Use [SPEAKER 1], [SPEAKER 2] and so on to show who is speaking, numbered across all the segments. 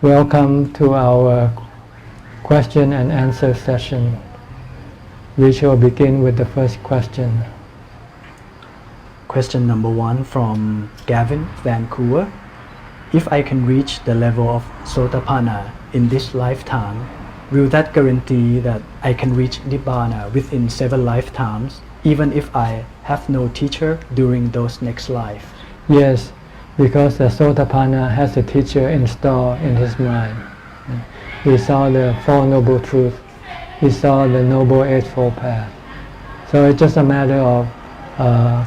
[SPEAKER 1] Welcome to our question and answer session. We shall begin with the first question.
[SPEAKER 2] Question number 1 from Gavin, Vancouver. If I can reach the level of Sotapanna in this lifetime, will that guarantee that I can reach Nibbana within 7 lifetimes, even if I have no teacher during those next life?
[SPEAKER 1] Yes, because the Sotapanna has a teacher installed in his mind. He saw the Four Noble Truths. He saw the Noble Eightfold Path. So it's just a matter of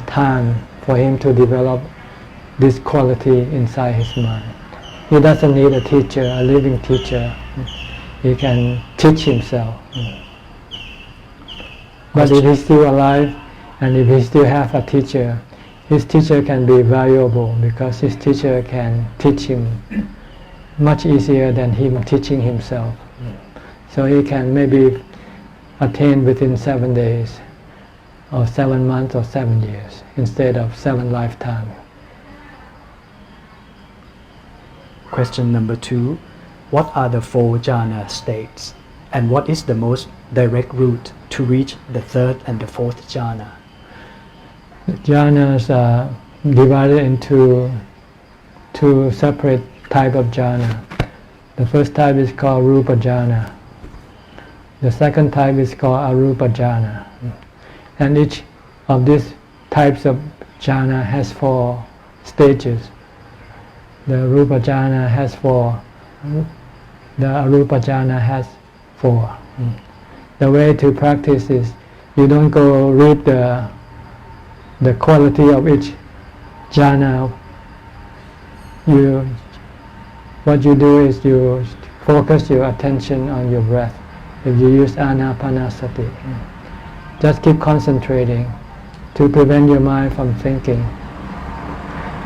[SPEAKER 1] time for him to develop this quality inside his mind. He doesn't need a teacher, a living teacher. He can teach himself. But if he's still alive and if he still have a teacher, his teacher can be valuable because his teacher can teach him much easier than him teaching himself. So he can maybe attain within 7 days or 7 months or 7 years instead of 7 lifetimes.
[SPEAKER 2] Question number 2. What are the 4 jhana states? And what is the most direct route to reach the 3rd and the 4th jhana?
[SPEAKER 1] The jhanas are divided into 2 separate types of jhana. The first type is called Rupa jhana. The second type is called Arupa jhana. And each of these types of jhana has 4 stages. The Rupa jhana has 4. The Arupa jhana has 4. The way to practice is you don't go read the quality of each jhana. What you do is you focus your attention on your breath. If you use anapanasati, just keep concentrating to prevent your mind from thinking.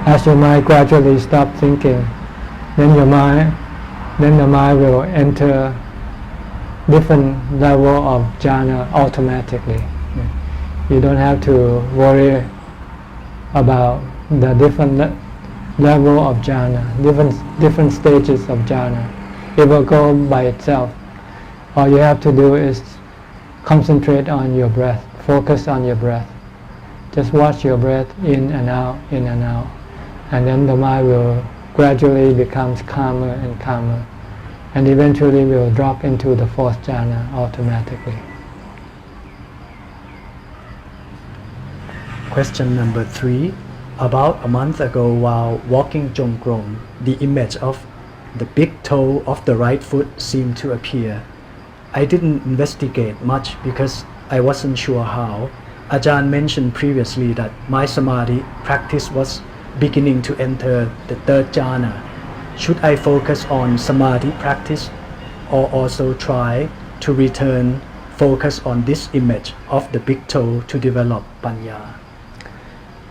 [SPEAKER 1] As your mind gradually stops thinking, then the mind will enter different level of jhana automatically. You don't have to worry about the different level of jhana, different stages of jhana. It will go by itself. All you have to do is concentrate on your breath, focus on your breath. Just watch your breath in and out, and then the mind will gradually become calmer and calmer, and eventually will drop into the 4th jhana automatically.
[SPEAKER 2] Question number 3. About a month ago, while walking Jongkrom, the image of the big toe of the right foot seemed to appear. I didn't investigate much because I wasn't sure how. Ajahn mentioned previously that my samadhi practice was beginning to enter the 3rd jhana. Should I focus on samadhi practice or also try to return focus on this image of the big toe to develop panya?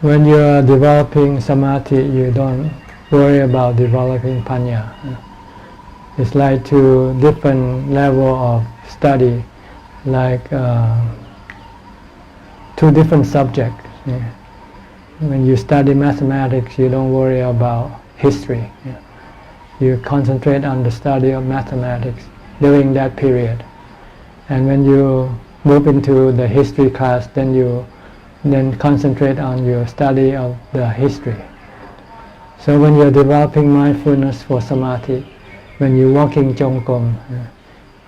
[SPEAKER 1] When you are developing samadhi, you don't worry about developing panya. It's like 2 different level of study, like 2 different subjects. When you study mathematics, you don't worry about history. You concentrate on the study of mathematics during that period. And when you move into the history class, then you concentrate on your study of the history. So when you're developing mindfulness for samadhi, when you're walking Jongkrom,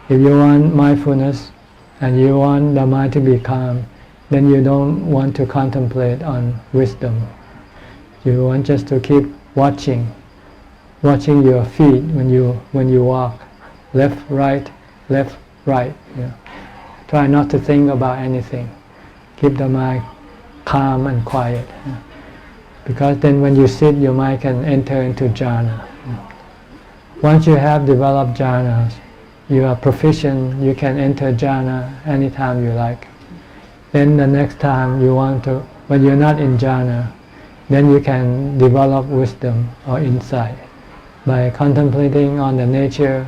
[SPEAKER 1] if you want mindfulness and you want the mind to be calm, then you don't want to contemplate on wisdom. You want just to keep watching your feet when you walk, left, right. Try not to think about anything. Keep the mind calm and quiet. Because then when you sit, your mind can enter into jhana. Once you have developed jhanas, you are proficient, you can enter jhana anytime you like. Then the next time you want to, when you're not in jhana, then you can develop wisdom or insight by contemplating on the nature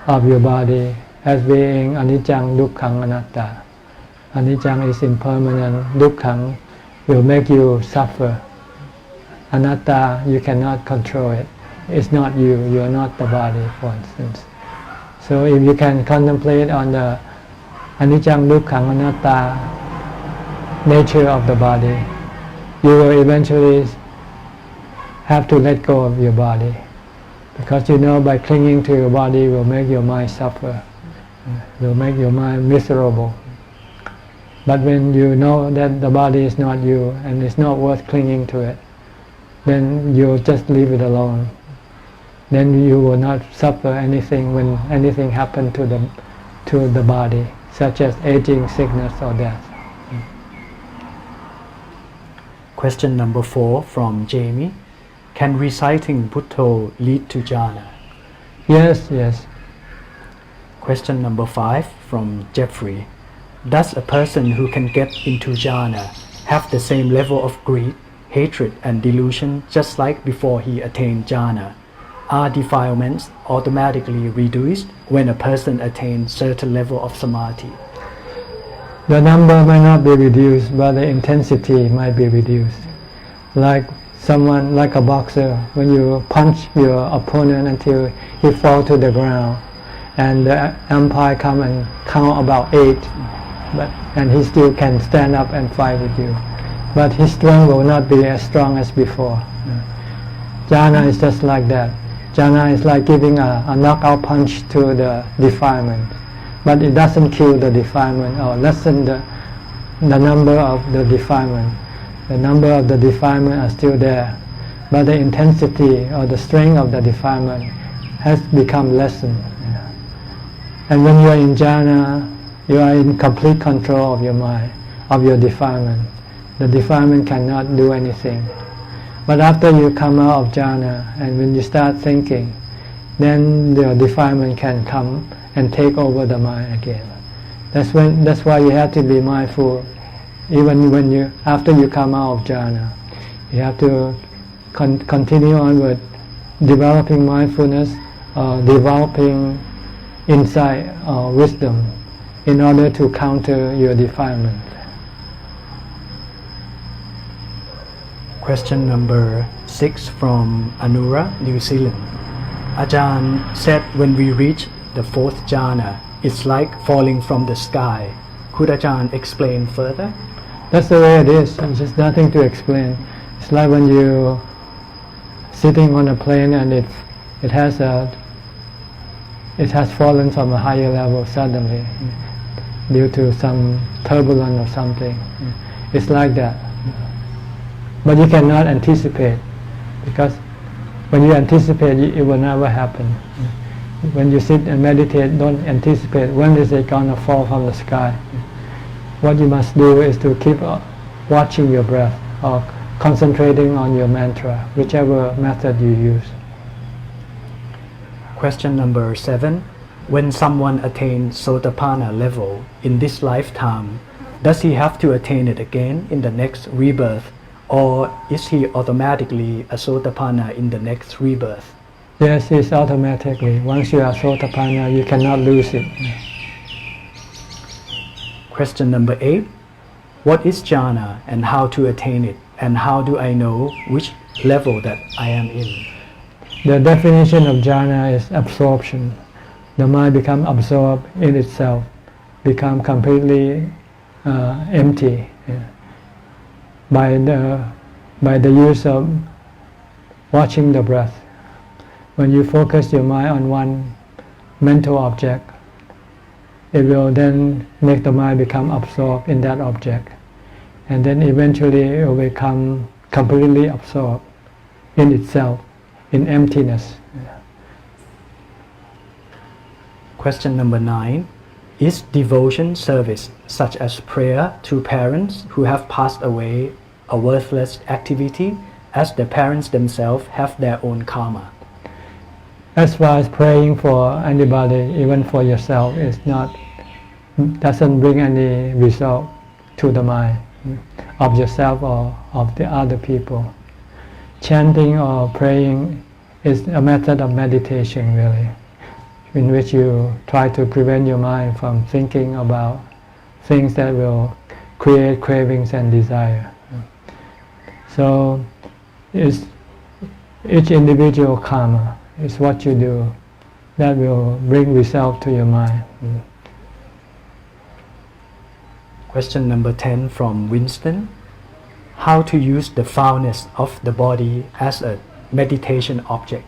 [SPEAKER 1] of your body as being anicca, dukkha, anatta. Anicca is impermanent, dukkha will make you suffer. Anatta, you cannot control it. is not you. You are not the body, for instance. So if you can contemplate on the anicca dukkha anatta nature of the body, you will eventually have to let go of your body, because you know by clinging to your body will make your mind suffer, will make your mind miserable. But when you know that the body is not you and it's not worth clinging to it, then you just leave it alone. Then you will not suffer anything when anything happens to the body, such as aging, sickness or death.
[SPEAKER 2] Question number 4 from Jamie. Can reciting Bhutto lead to jhana?
[SPEAKER 1] Yes.
[SPEAKER 2] Question number 5 from Jeffrey. Does a person who can get into jhana have the same level of greed, hatred and delusion just like before he attained jhana? Are defilements automatically reduced when a person attains certain level of samadhi?
[SPEAKER 1] The number might not be reduced, but the intensity might be reduced. Like a boxer, when you punch your opponent until he falls to the ground, and the umpire come and count about 8, and he still can stand up and fight with you. But his strength will not be as strong as before. Jhana is just like that. Jhana is like giving a knockout punch to the defilement, but it doesn't kill the defilement or lessen the number of the defilement. The number of the defilement are still there, but the intensity or the strength of the defilement has become lessened. And when you are in jhana, you are in complete control of your mind, of your defilement. The defilement cannot do anything. But after you come out of jhana and when you start thinking, then the defilement can come and take over the mind again. That's why you have to be mindful. Even when after you come out of jhana, you have to continue on with developing mindfulness, developing insight or wisdom in order to counter your defilement.
[SPEAKER 2] Question number 6 from Anura, New Zealand. Ajahn said when we reach the 4th jhana, it's like falling from the sky. Could Ajahn explain further?
[SPEAKER 1] That's the way it is. There's just nothing to explain. It's like when you sitting on a plane and it has fallen from a higher level suddenly due to some turbulence or something. It's like that. But you cannot anticipate, because when you anticipate, it will never happen. When you sit and meditate, don't anticipate when is it going to fall from the sky. What you must do is to keep watching your breath or concentrating on your mantra, whichever method you use.
[SPEAKER 2] Question number 7. When someone attains Sotapanna level in this lifetime, does he have to attain it again in the next rebirth, or is he automatically a Sotapanna in the next rebirth?
[SPEAKER 1] Yes, it's automatically. Once you are Sotapanna, you cannot lose it.
[SPEAKER 2] Question number 8. What is jhana and how to attain it, and how do I know which level that I am in?
[SPEAKER 1] The definition of jhana is absorption. The mind becomes absorbed in itself, become completely empty by the use of watching the breath. When you focus your mind on one mental object, it will then make the mind become absorbed in that object, and then eventually it will become completely absorbed in itself, in emptiness.
[SPEAKER 2] Question number 9. Is devotion service, such as prayer to parents who have passed away, a worthless activity, as the parents themselves have their own karma?
[SPEAKER 1] As far as praying for anybody, even for yourself, doesn't bring any result to the mind of yourself or of the other people. Chanting or praying is a method of meditation, really, in which you try to prevent your mind from thinking about things that will create cravings and desire. So each individual karma is what you do that will bring result to your mind.
[SPEAKER 2] Question number 10 from Winston. How to use the foulness of the body as a meditation object?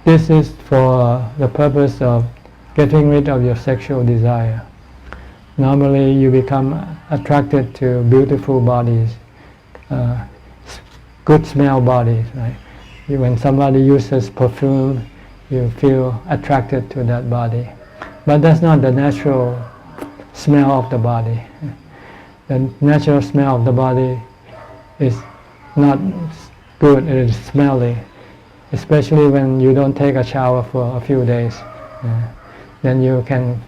[SPEAKER 1] This is for the purpose of getting rid of your sexual desire. Normally you become attracted to beautiful bodies, good smell bodies, right? When somebody uses perfume, you feel attracted to that body. But that's not the natural smell of the body. The natural smell of the body is not good, it is smelly. Especially when you don't take a shower for a few days. Then you can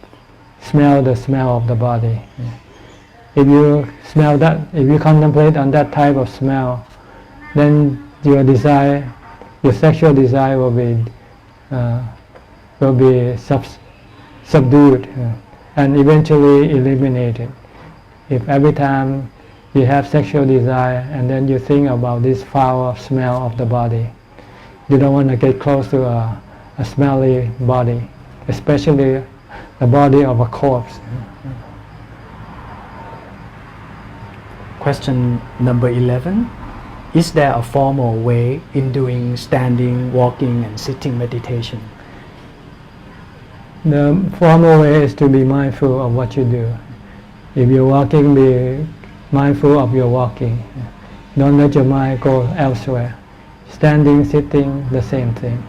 [SPEAKER 1] smell the smell of the body. If you smell that, if you contemplate on that type of smell, then your desire, your sexual desire will be subdued and eventually eliminated. If every time you have sexual desire and then you think about this foul smell of the body, you don't want to get close to a smelly body, especially the body of a corpse.
[SPEAKER 2] Question number 11. Is there a formal way in doing standing, walking and sitting meditation?
[SPEAKER 1] The formal way is to be mindful of what you do. If you're walking, be mindful of your walking. Don't let your mind go elsewhere. Standing, sitting, the same thing.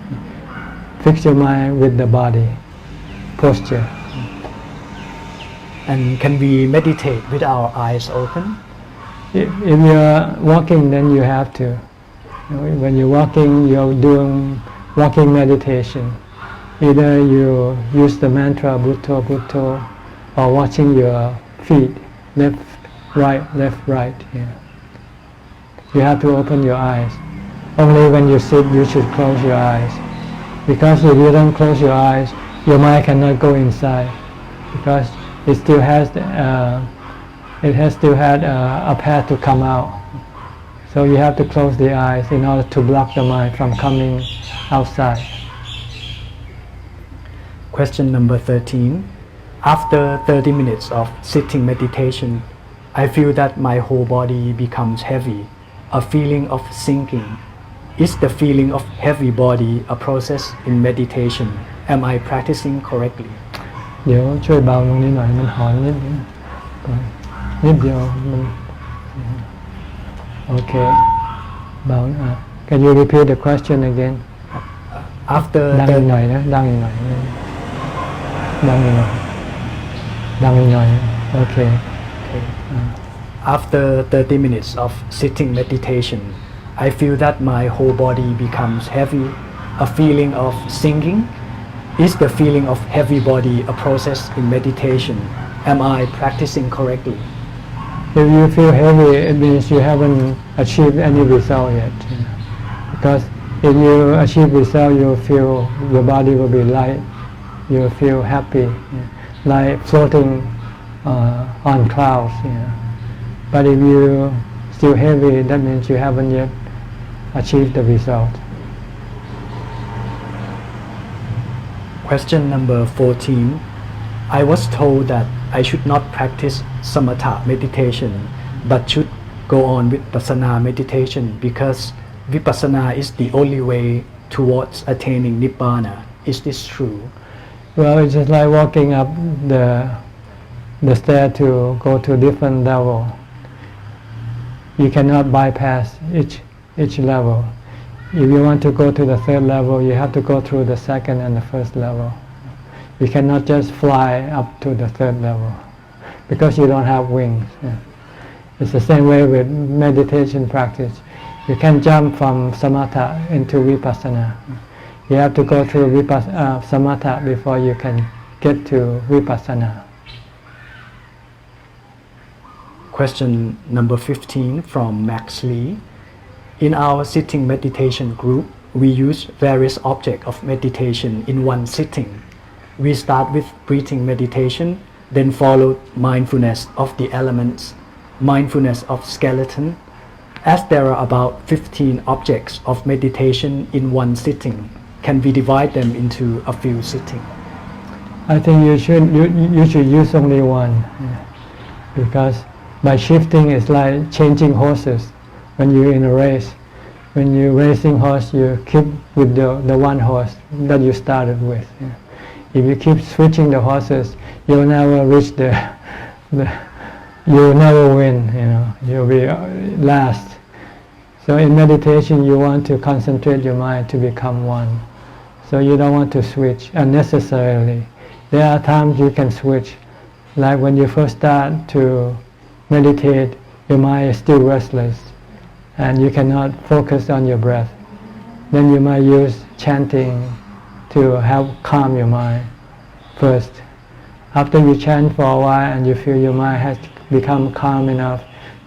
[SPEAKER 1] Fix your mind with the body, posture.
[SPEAKER 2] And can we meditate with our eyes open?
[SPEAKER 1] If you're walking, then you have to. When you're walking, you're doing walking meditation. Either you use the mantra Bhutto Bhutto or watching your feet, left, right. Yeah. You have to open your eyes. Only when you sit, you should close your eyes. Because if you don't close your eyes, your mind cannot go inside. Because it still has a path to come out. So you have to close the eyes in order to block the mind from coming outside.
[SPEAKER 2] Question number 13. After 30 minutes of sitting meditation, I feel that my whole body becomes heavy, a feeling of sinking. Is the feeling of heavy body a process in meditation? Am I practicing correctly?
[SPEAKER 1] เดี๋ยวช่วยเบาตรงนี้หน่อยมันหอนนิดนึงนิดเดียวมันโอเคเบาCan you repeat the question again?
[SPEAKER 2] After
[SPEAKER 1] ดังอีกหน่อยนะดังอีกหน่อยโอเค
[SPEAKER 2] After 30 minutes of sitting meditation, I feel that my whole body becomes heavy, a feeling of sinking. Is the feeling of heavy body a process in meditation? Am I practicing correctly?
[SPEAKER 1] If you feel heavy, it means you haven't achieved any result yet. Because if you achieve result, you feel your body will be light. You feel happy, like floating on clouds. But if you still heavy, that means you haven't yet achieved the result.
[SPEAKER 2] Question number 14. I was told that I should not practice samatha meditation but should go on with vipassana meditation because vipassana is the only way towards attaining nibbana. Is this true?
[SPEAKER 1] Well, it's just like walking up the stair to go to a different level. You cannot bypass each level. If you want to go to the third level, you have to go through the second and the first level. You cannot just fly up to the third level because you don't have wings. It's the same way with meditation practice. You can't jump from samatha into vipassana. You have to go through samatha before you can get to vipassana.
[SPEAKER 2] Question number 15 from Max Lee. In our sitting meditation group, we use various objects of meditation in one sitting. We start with breathing meditation, then follow mindfulness of the elements, mindfulness of skeleton, As there are about 15 objects of meditation in one sitting, can we divide them into a few sittings?
[SPEAKER 1] I think you should use only one, because by shifting it's like changing horses. When you're in a race, when you're racing horse, you keep with the one horse that you started with. If you keep switching the horses, you'll never reach you'll never win. You'll be last. So in meditation, you want to concentrate your mind to become one. So you don't want to switch unnecessarily. There are times you can switch, like when you first start to meditate, your mind is still restless and you cannot focus on your breath. Then you might use chanting to help calm your mind first. After you chant for a while and you feel your mind has become calm enough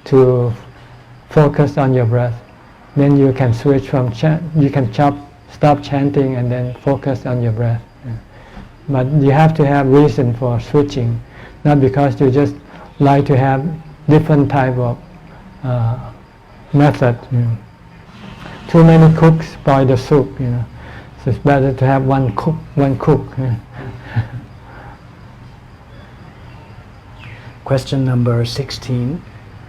[SPEAKER 1] to focus on your breath, then you can switch from you can stop chanting and then focus on your breath. But you have to have reason for switching, not because you just like to have different type of method. Too many cooks spoil the soup. So it's better to have one cook.
[SPEAKER 2] Question number 16.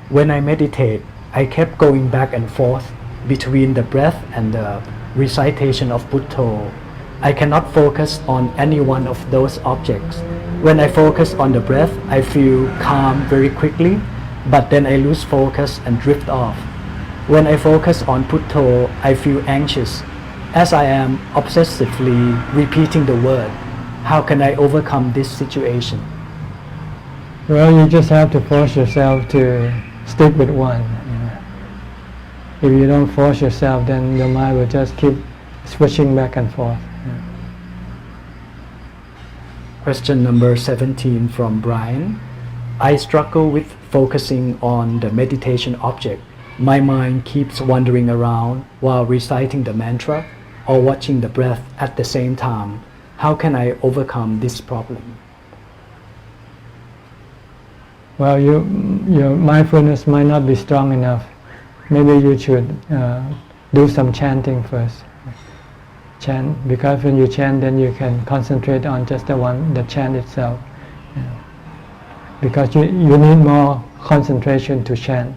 [SPEAKER 2] When I meditate, I kept going back and forth between the breath and the recitation of Bhutto. I cannot focus on any one of those objects. When I focus on the breath, I feel calm very quickly, but then I lose focus and drift off. When I focus on Bhutto, I feel anxious, as I am obsessively repeating the word. How can I overcome this situation?
[SPEAKER 1] Well, you just have to force yourself to stick with one. If you don't force yourself, then your mind will just keep switching back and forth.
[SPEAKER 2] Question number 17 from Brian. I struggle with focusing on the meditation object. My mind keeps wandering around while reciting the mantra or watching the breath at the same time. How can I overcome this problem?
[SPEAKER 1] Well, your mindfulness might not be strong enough. Maybe you should do some chanting first. Chant, because when you chant, then you can concentrate on just the chant itself. Because you need more concentration to chant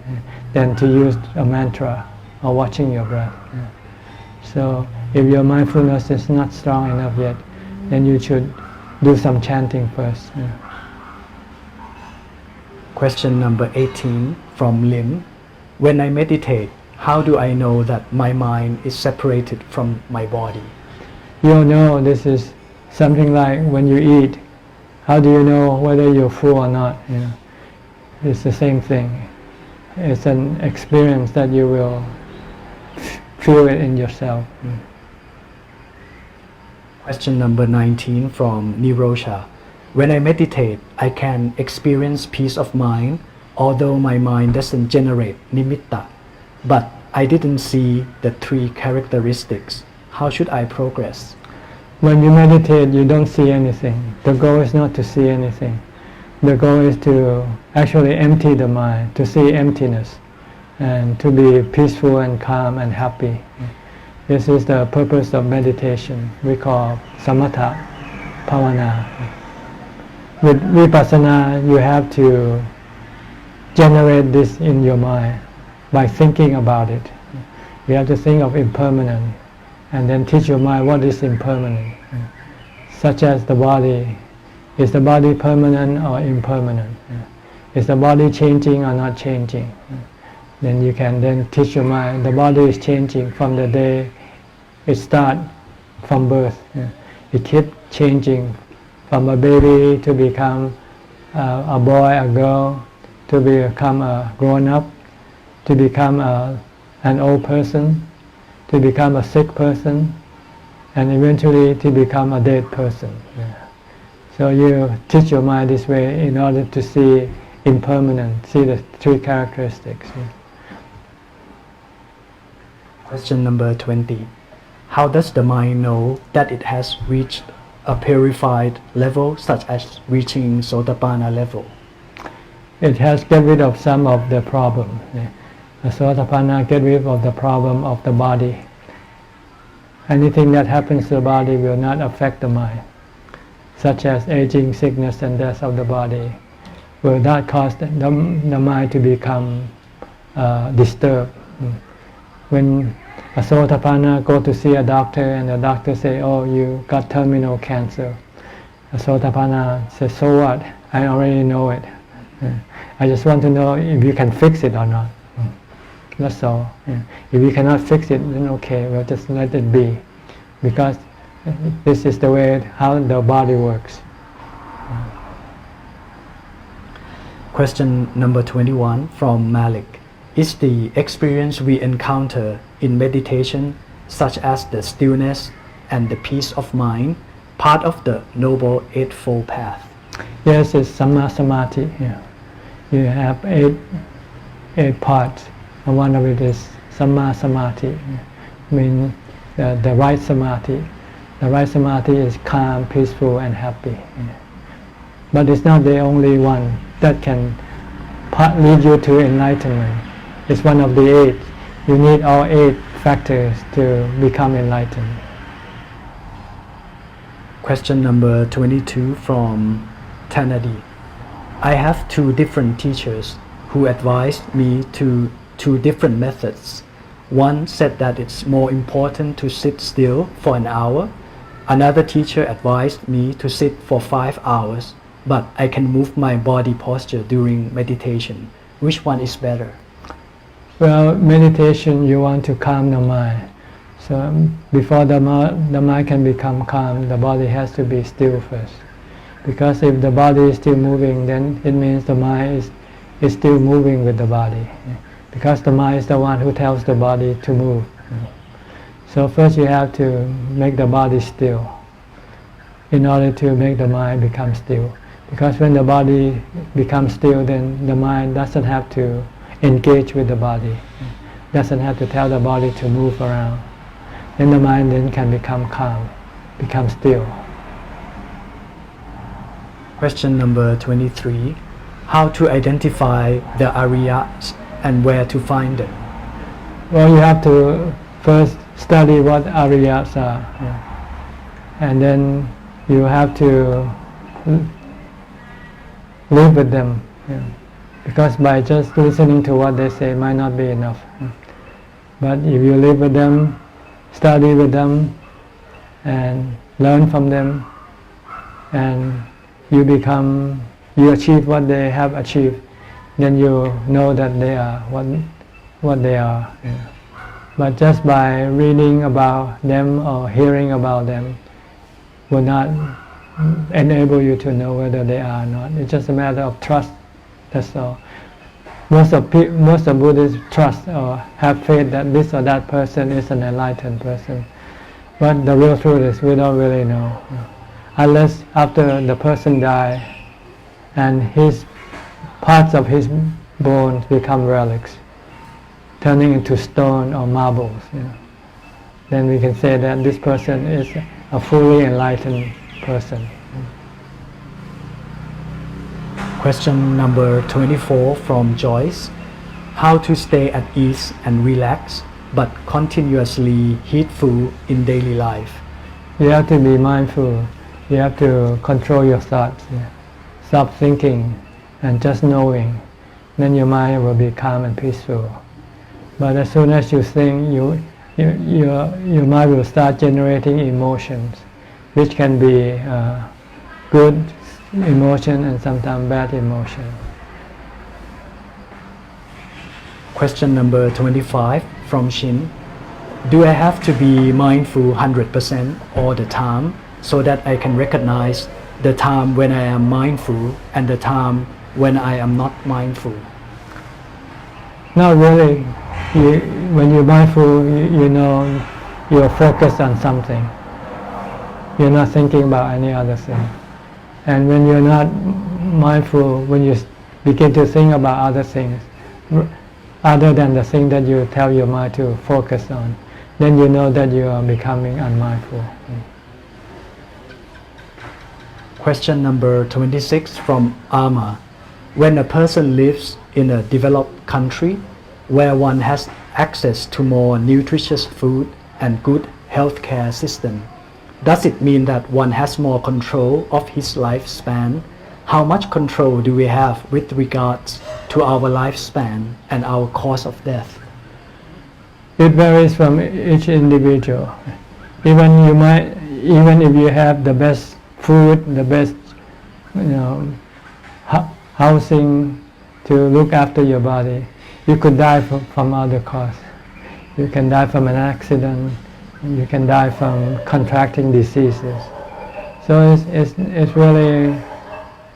[SPEAKER 1] than to use a mantra or watching your breath. So if your mindfulness is not strong enough yet, then you should do some chanting first.
[SPEAKER 2] Question number 18 from Lim. When I meditate, how do I know that my mind is separated from my body?
[SPEAKER 1] You'll know this is something like when you eat. How do you know whether you're full or not? It's the same thing. It's an experience that you will feel it in yourself.
[SPEAKER 2] Question number 19 from Nirosha. When I meditate, I can experience peace of mind, although my mind doesn't generate nimitta. But I didn't see the three characteristics. How should I progress?
[SPEAKER 1] When you meditate, you don't see anything. The goal is not to see anything. The goal is to actually empty the mind, to see emptiness, and to be peaceful and calm and happy. This is the purpose of meditation. We call samatha bhavana. With vipassana, you have to generate this in your mind by thinking about it. You have to think of impermanent and then teach your mind what is impermanent, such as the body. Is the body permanent or impermanent? Is the body changing or not changing? Then you can then teach your mind the body is changing from the day it starts from birth. It keeps changing from a baby to become a boy, a girl, to become a grown-up, to become an old person, to become a sick person, and eventually to become a dead person. So you teach your mind this way in order to see impermanent, see the three characteristics.
[SPEAKER 2] Question number 20. How does the mind know that it has reached a purified level, such as reaching Sotapanna level?
[SPEAKER 1] It has get rid of some of the problem. Sotapanna get rid of the problem of the body. Anything that happens to the body will not affect the mind, such as aging, sickness and death of the body will not cause the mind to become disturbed. When a Sotapanna go to see a doctor and the doctor say, oh, you got terminal cancer, a Sotapanna says, so what? I already know it. I just want to know if you can fix it or not. That's all. If you cannot fix it, then okay, we'll just let it be, because this is the way how the body works.
[SPEAKER 2] Question number 21 from Malik. Is the experience we encounter in meditation, such as the stillness and the peace of mind, part of the Noble Eightfold Path?
[SPEAKER 1] Yes, it's Samma Samadhi. Yeah. You have eight parts, and one of it is Samma Samadhi, meaning the right Samadhi. The right Samadhi is calm, peaceful and happy. But it's not the only one that can lead you to enlightenment. It's one of the 8. You need all 8 factors to become enlightened.
[SPEAKER 2] Question number 22 from Tanadi. I have 2 different teachers who advised me to 2 different methods. One said that it's more important to sit still for an hour. Another teacher advised me to sit for 5 hours, but I can move my body posture during meditation. Which one is better?
[SPEAKER 1] Well, meditation, you want to calm the mind. So before the mind can become calm, the body has to be still first. Because if the body is still moving, then it means the mind is still moving with the body. Because the mind is the one who tells the body to move. So first you have to make the body still in order to make the mind become still. Because when the body becomes still, then the mind doesn't have to engage with the body, doesn't have to tell the body to move around. Then the mind then can become calm, become still.
[SPEAKER 2] Question number 23. How to identify the Aryas and where to find them?
[SPEAKER 1] Well, you have to first study what Aryas are, and then you have to live with them, because by just listening to what they say might not be enough. But if you live with them, study with them, and learn from them, and you achieve what they have achieved, then you know that they are what they are. But just by reading about them or hearing about them will not enable you to know whether they are or not. It's just a matter of trust. That's all. Most of Buddhists trust or have faith that this or that person is an enlightened person. But the real truth is we don't really know. Unless after the person dies and parts of his bones become relics, turning into stone or marbles, then we can say that this person is a fully enlightened person.
[SPEAKER 2] Question number 24 from Joyce. How to stay at ease and relax, but continuously heedful in daily life?
[SPEAKER 1] You have to be mindful. You have to control your thoughts. Stop thinking and just knowing. Then your mind will be calm and peaceful. But as soon as you think, your mind will start generating emotions, which can be good emotion and sometimes bad emotion.
[SPEAKER 2] Question number 25 from Shin. Do I have to be mindful 100% all the time so that I can recognize the time when I am mindful and the time when I am not mindful?
[SPEAKER 1] Not really. When you're mindful, you know you're focused on something. You're not thinking about any other thing. And when you're not mindful, when you begin to think about other things, other than the thing that you tell your mind to focus on, then you know that you are becoming unmindful.
[SPEAKER 2] Question number 26 from Ama. When a person lives in a developed country, where one has access to more nutritious food and good healthcare system, does it mean that one has more control of his lifespan? How much control do we have with regards to our lifespan and our cause of death?
[SPEAKER 1] It varies from each individual. Even if you have the best food, the best, housing to look after your body, you could die from other cause. You can die from an accident. You can die from contracting diseases. So it's really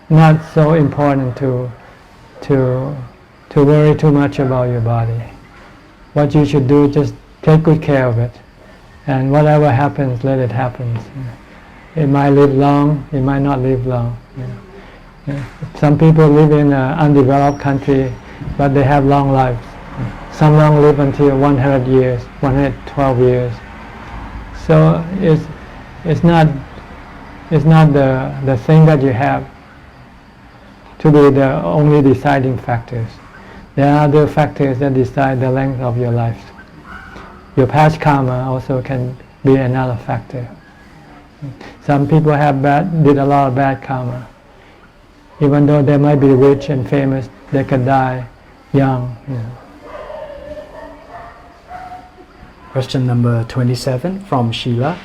[SPEAKER 1] not so important to worry too much about your body. What you should do, just take good care of it, and whatever happens, let it happen. It might live long, it might not live long. Some people live in an undeveloped country, but they have long lives. Some long live until 100 years, 112 years. So it's not the thing that you have to be the only deciding factors. There are other factors that decide the length of your life. Your past karma also can be another factor. Some people did a lot of bad karma. Even though they might be rich and famous, they could die young.
[SPEAKER 2] Question number 27 from Sheila.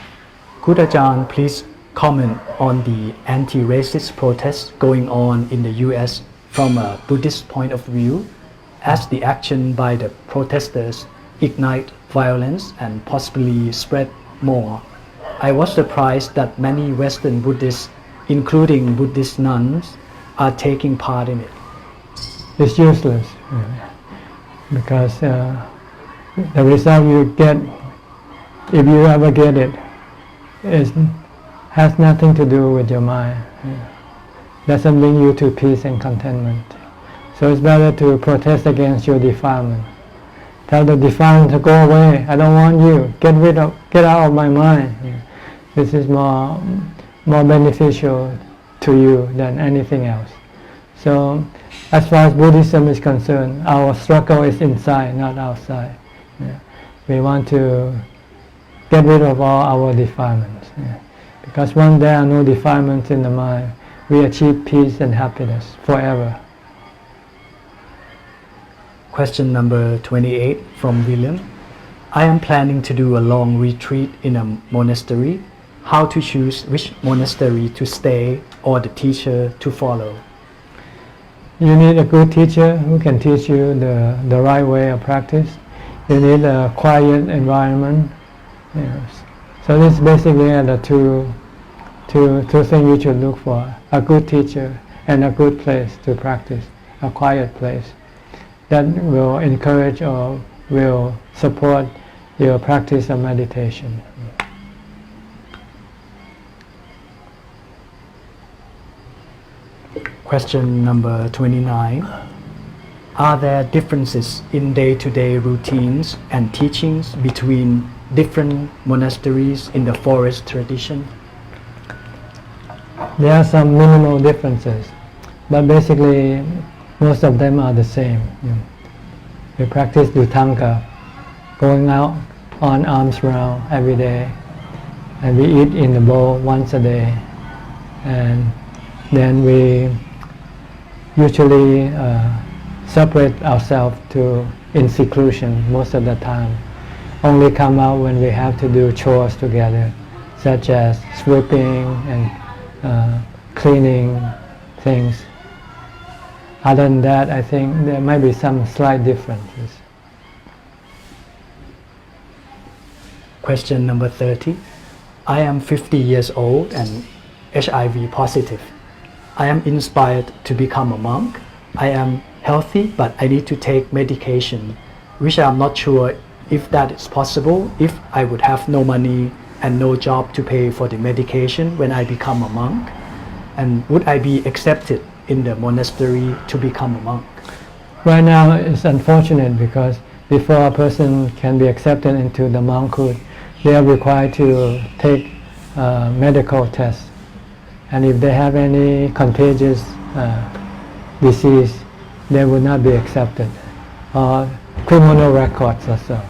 [SPEAKER 2] Could Ajahn please comment on the anti-racist protests going on in the US from a Buddhist point of view, as the action by the protesters ignite violence and possibly spread more? I was surprised that many Western Buddhists, including Buddhist nuns, are taking part in it.
[SPEAKER 1] It's useless, because the result you get, if you ever get it, has nothing to do with your mind. Doesn't bring you to peace and contentment. So it's better to protest against your defilement. Tell the defilement to go away. I don't want you. Get out of my mind. This is more beneficial to you than anything else. So, as far as Buddhism is concerned, our struggle is inside, not outside. We want to get rid of all our defilements. Because when there are no defilements in the mind, we achieve peace and happiness forever.
[SPEAKER 2] Question number 28 from William. I am planning to do a long retreat in a monastery. How to choose which monastery to stay or the teacher to follow? You need a good teacher who can teach you the right way of practice. You need a quiet environment. So this basically are the two things you should look for: a good teacher and a good place to practice, a quiet place that will encourage or will support your practice of meditation. Question number 29. Are there differences in day-to-day routines and teachings between different monasteries in the forest tradition? There are some minimal differences, but basically most of them are the same. We practice Dhutanga, going out on alms round every day, and we eat in the bowl once a day, and then we usually separate ourselves in seclusion most of the time. Only come out when we have to do chores together, such as sweeping and cleaning things. Other than that, I think there might be some slight differences. Question number 30. I am 50 years old and HIV positive. I am inspired to become a monk. I am healthy, but I need to take medication, which I am not sure if that is possible, if I would have no money and no job to pay for the medication when I become a monk. And would I be accepted in the monastery to become a monk? Right now it's unfortunate because before a person can be accepted into the monkhood, they are required to take medical tests. And if they have any contagious disease, they would not be accepted.
[SPEAKER 1] criminal records or so.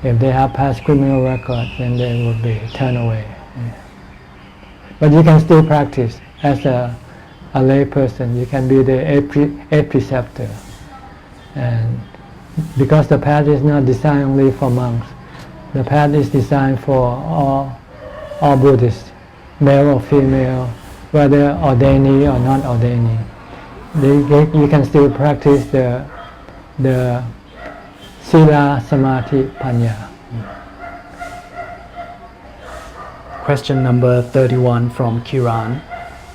[SPEAKER 1] If they have past criminal records, then they will be turned away. But you can still practice as a lay person. You can be the preceptor. And because the path is not designed only for monks, the path is designed for all Buddhists, male or female, whether ordainee or not ordainee. You can still practice the Sila, Samadhi, Panya.
[SPEAKER 2] Question number 31 from Kiran.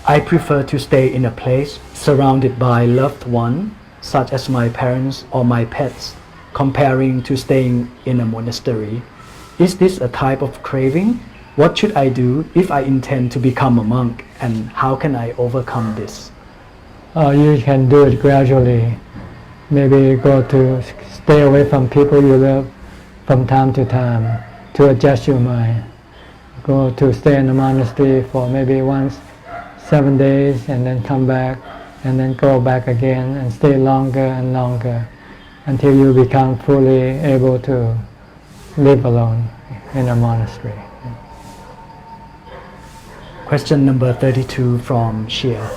[SPEAKER 2] I prefer to stay in a place surrounded by loved ones, such as my parents or my pets, comparing to staying in a monastery. Is this a type of craving? What should I do if I intend to become a monk, and how can I overcome this?
[SPEAKER 1] You can do it gradually. Maybe stay away from people you love from time to time to adjust your mind. Go to stay in a monastery for maybe 7 days and then come back and then go back again and stay longer and longer until you become fully able to live alone in a monastery.
[SPEAKER 2] Question number 32 from Shia.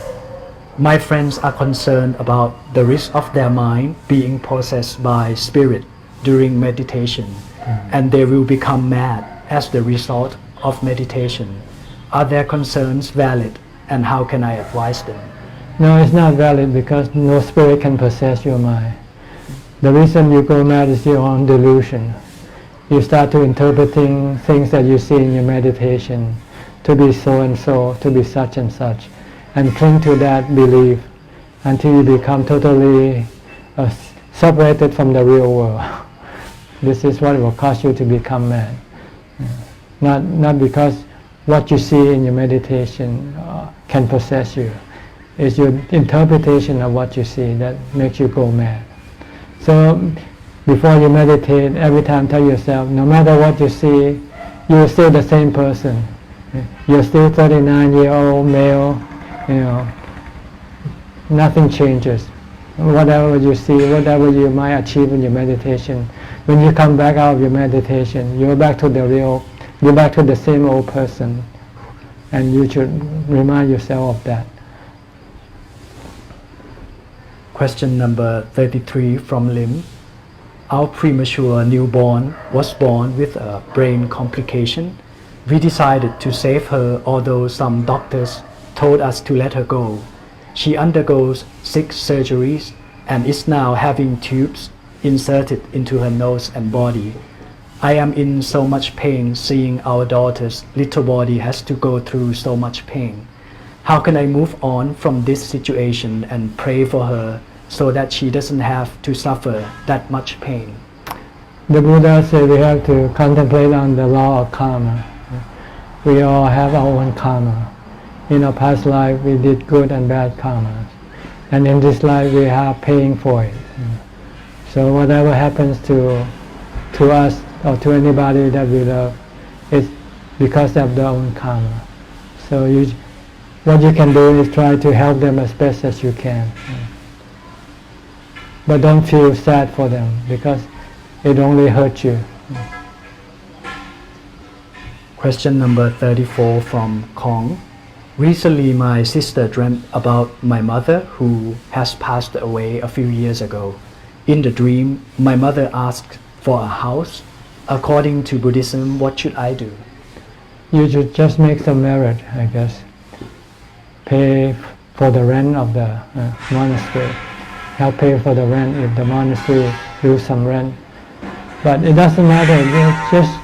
[SPEAKER 2] My friends are concerned about the risk of their mind being possessed by spirit during meditation, and they will become mad as the result of meditation. Are their concerns valid, and how can I advise them?
[SPEAKER 1] No, it's not valid because no spirit can possess your mind. The reason you go mad is your own delusion. You start to interpreting things that you see in your meditation to be so and so, to be such and such, and cling to that belief until you become totally separated from the real world. This is what will cause you to become mad. Not because what you see in your meditation can possess you. It's your interpretation of what you see that makes you go mad. So before you meditate, every time tell yourself, no matter what you see, you're still the same person. You're still 39-year-old male, nothing changes. Whatever you see, whatever you might achieve in your meditation, when you come back out of your meditation, you're back to the same old person, and you should remind yourself of that.
[SPEAKER 2] Question number 33 from Lim. Our premature newborn was born with a brain complication. We decided to save her, although some doctors told us to let her go. She undergoes 6 surgeries and is now having tubes inserted into her nose and body. I am in so much pain seeing our daughter's little body has to go through so much pain. How can I move on from this situation and pray for her so that she doesn't have to suffer that much pain?
[SPEAKER 1] The Buddha said we have to contemplate on the law of karma. We all have our own karma. In our past life we did good and bad karma, and in this life we are paying for it. So whatever happens to us or to anybody that we love, it's because of their own karma. So what you can do is try to help them as best as you can. But don't feel sad for them because it only hurts you.
[SPEAKER 2] Question number 34 from Kong. Recently my sister dreamt about my mother who has passed away a few years ago. In the dream, my mother asked for a house. According to Buddhism, what should I do?
[SPEAKER 1] You should just make some merit, I guess. Pay for the rent of the monastery. Help pay for the rent if the monastery lose some rent. But it doesn't matter.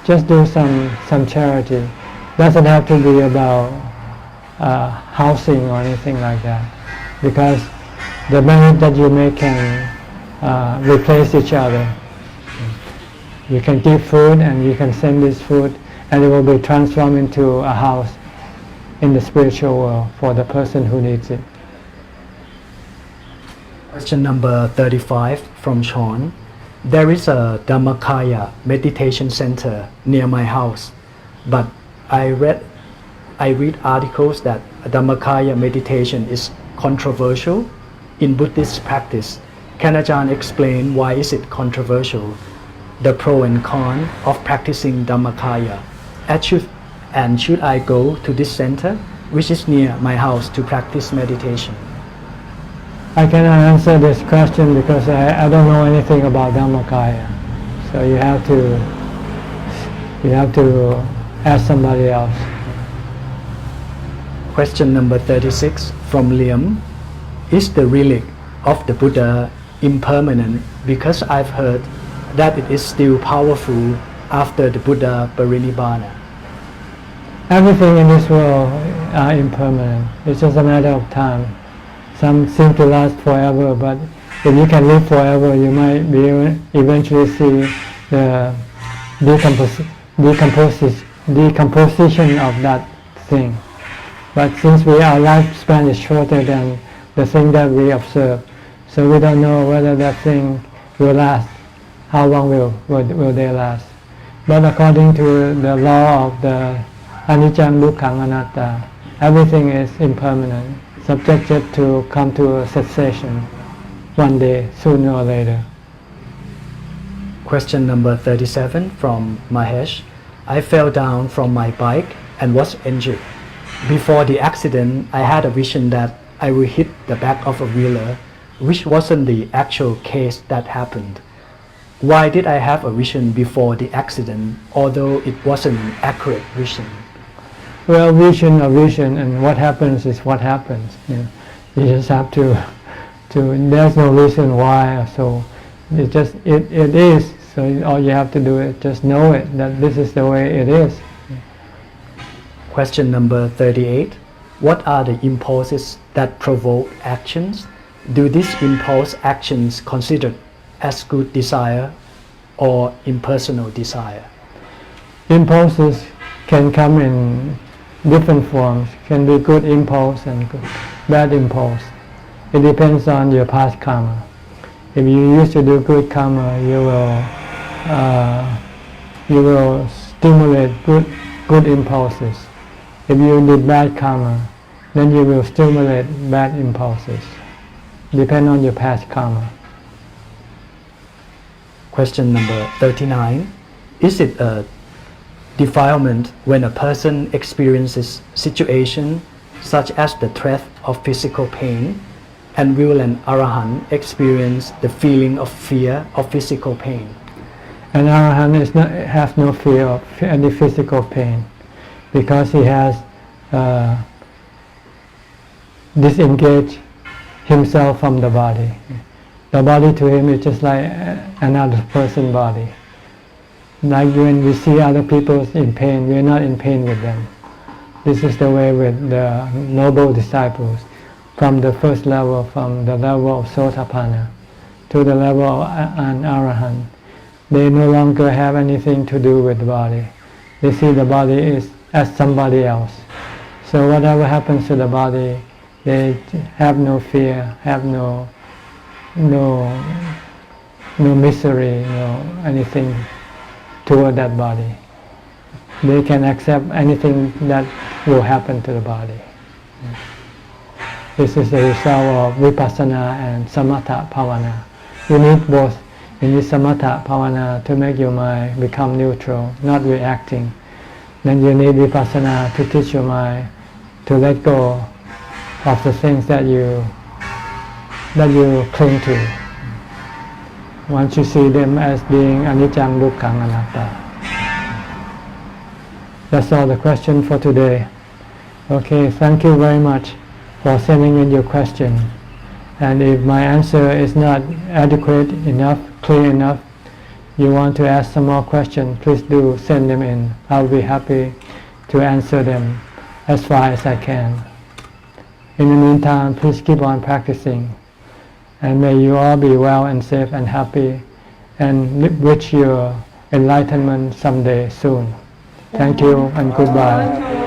[SPEAKER 1] Just do some charity. Doesn't have to be about housing or anything like that, because the merit that you make can replace each other. You can give food and you can send this food and it will be transformed into a house in the spiritual world for the person who needs it.
[SPEAKER 2] Question number 35 from Sean. There is a Dhammakaya meditation center near my house, but I read articles that Dhammakaya meditation is controversial in Buddhist practice. Can Ajahn explain why is it controversial, the pro and con of practicing Dhammakaya? And should I go to this center, which is near my house, to practice meditation?
[SPEAKER 1] I cannot answer this question because I don't know anything about Dhammakaya. So you have to ask somebody else.
[SPEAKER 2] Question number 36 from Liam. Is the relic of the Buddha impermanent? Because I've heard that it is still powerful after the Buddha Parinibbana.
[SPEAKER 1] Everything in this world are impermanent. It's just a matter of time. Some seem to last forever, but if you can live forever, you might be eventually see the decomposition of that thing. But since our lifespan is shorter than the thing that we observe, so we don't know whether that thing will last. How long will they last? But according to the law of the Anicca Dukkha Anatta, everything is impermanent, subjected to come to a cessation one day, sooner or later.
[SPEAKER 2] Question number 37 from Mahesh. I fell down from my bike and was injured. Before the accident, I had a vision that I will hit the back of a wheeler, which wasn't the actual case that happened. Why did I have a vision before the accident, although it wasn't an accurate vision?
[SPEAKER 1] Well, vision, and what happens is what happens. You just have to. There's no reason why. So it is. So all you have to do is just know it, that this is the way it is.
[SPEAKER 2] Question number 38. What are the impulses that provoke actions? Do these impulse actions considered as good desire or impersonal desire?
[SPEAKER 1] Impulses can come in different forms. Can be good impulse and bad impulse. It depends on your past karma. If you used to do good karma, you will stimulate good impulses. If you did bad karma, then you will stimulate bad impulses. Depend on your past karma.
[SPEAKER 2] Question number 39. Is it a defilement when a person experiences situation such as the threat of physical pain, and will an Arahant experience the feeling of fear of physical pain?
[SPEAKER 1] An Arahant has no fear of any physical pain because he has disengaged himself from the body. The body to him is just like another person's body. Like when we see other people in pain, we are not in pain with them. This is the way with the noble disciples, from the first level, from the level of Sotapanna to the level of an Arahant. They no longer have anything to do with the body. They see the body as somebody else. So whatever happens to the body, they have no fear, have no misery, no anything toward that body. They can accept anything that will happen to the body. This is the result of vipassana and samatha bhavana. You need both. You need samatha bhavana to make your mind become neutral, not reacting. Then you need vipassana to teach your mind to let go of the things that you cling to. Once you see them as being anicca dukkha anatta. That's all the question for today. Okay, thank you very much for sending in your question. And if my answer is not adequate enough, clear enough, you want to ask some more questions, please do send them in. I'll be happy to answer them as far as I can. In the meantime, please keep on practicing. And may you all be well and safe and happy and reach your enlightenment someday soon. Thank you and goodbye.